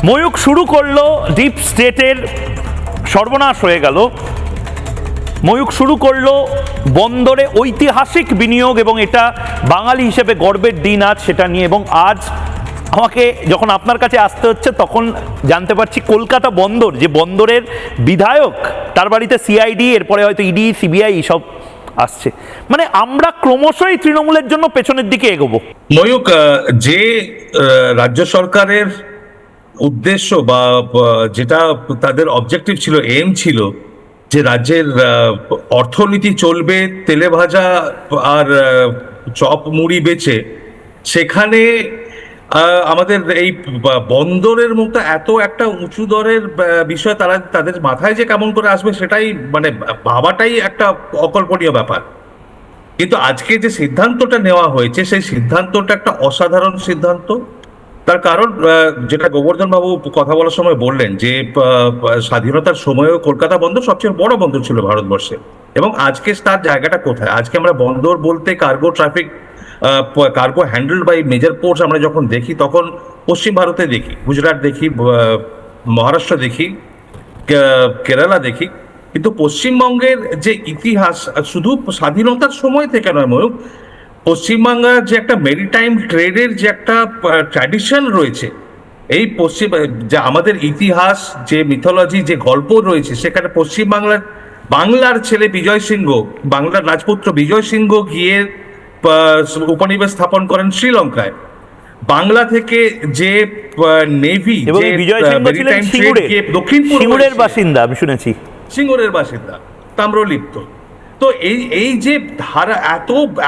ময়ূক শুরু করলো ডিপ স্টেটের সর্বনাশ হয়ে গেল। ময়ূক শুরু করলো বন্দরে ঐতিহাসিক বিনিয়োগ এবং এটা বাঙালি হিসেবে গর্বের দিন আজ সেটা নিয়ে। এবং আজ আমাকে যখন আপনার কাছে আসতে হচ্ছে তখন জানতে পারছি কলকাতা বন্দর, যে বন্দরের বিধায়ক, তার বাড়িতে সিআইডি, এরপরে হয়তো ইডি, সিবিআই সব আসছে। মানে আমরা ক্রমশই তৃণমূলের জন্য পেছনের দিকে এগোবো। ময়ূক, যে রাজ্য সরকারের উদ্দেশ্য বা যেটা তাদের অবজেক্টিভ ছিল, এম ছিল যে রাজ্যের অর্থনীতি চলবে তেলে ভাজা আর চপ মুড়ি বেচে, সেখানে আমাদের এই বন্দরের মতো এত একটা উঁচু দরের বিষয় তাদের মাথায় যে কেমন করে আসবে সেটাই মানে ভাবাটাই একটা অকল্পনীয় ব্যাপার। কিন্তু আজকে যে সিদ্ধান্তটা নেওয়া হয়েছে সেই সিদ্ধান্তটা একটা অসাধারণ সিদ্ধান্ত। তার কারণ যেটা গোবর্ধন বাবু কথা বলার সময় বললেন যে স্বাধীনতার সময়ও কলকাতা বন্দর সবচেয়ে বড় বন্দর ছিল ভারতবর্ষে, এবং আজকে তার জায়গাটা কোথায়? আজকে আমরা বন্দর বলতে cargo traffic, cargo handled by major ports আমরা যখন দেখি তখন পশ্চিম ভারতে দেখি, গুজরাট দেখি, মহারাষ্ট্র দেখি, কেরালা দেখি। কিন্তু পশ্চিমবঙ্গের যে ইতিহাস শুধু স্বাধীনতার সময় থেকে নয় ময়ূক, পশ্চিমবাংলার যে একটা মেরিটাইম ট্রেডের যে একটা ট্র্যাডিশন রয়েছে, এই পশ্চিম যে আমাদের ইতিহাস, যে মিথোলজি, যে গল্প রয়েছে, সেখানে বাংলার ছেলে বিজয় সিংহ, বাংলার রাজপুত্র বিজয় সিংহ গিয়ে উপনিবেশ স্থাপন করেন শ্রীলঙ্কায়। বাংলা থেকে যে নেভি, যে মেরিটাইম ট্রেড গিয়ে দক্ষিণ সিঙ্গুরের বাসিন্দা, আমি শুনেছি সিঙ্গুরের বাসিন্দা, তাম্রলিপ্ত। তো এই যে ধারা,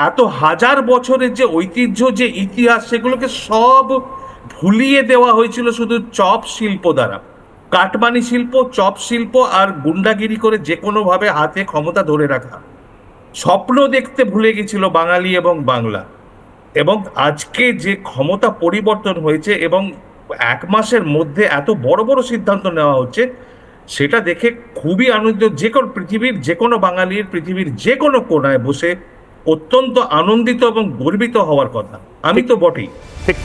এত হাজার বছরের যে ঐতিহ্য, যে ইতিহাস, সেগুলোকে সব ভুলিয়ে দেওয়া হয়েছিল শুধু চপ শিল্প দ্বারা। কাটমানি শিল্প, চপ শিল্প আর গুন্ডাগিরি করে যে কোনো ভাবে হাতে ক্ষমতা ধরে রাখা, স্বপ্ন দেখতে ভুলে গেছিল বাঙালি এবং বাংলা। এবং আজকে যে ক্ষমতা পরিবর্তন হয়েছে এবং 1 মাসের মধ্যে এত বড় বড় সিদ্ধান্ত নেওয়া হচ্ছে, সেটা দেখে খুবই আনন্দিত। যে কোনো পৃথিবীর যে কোনো বাঙালির পৃথিবীর যে কোনো কোনায় বসে অত্যন্ত আনন্দিত এবং গর্বিত হওয়ার কথা। আমি তো বটেই। ঠিক।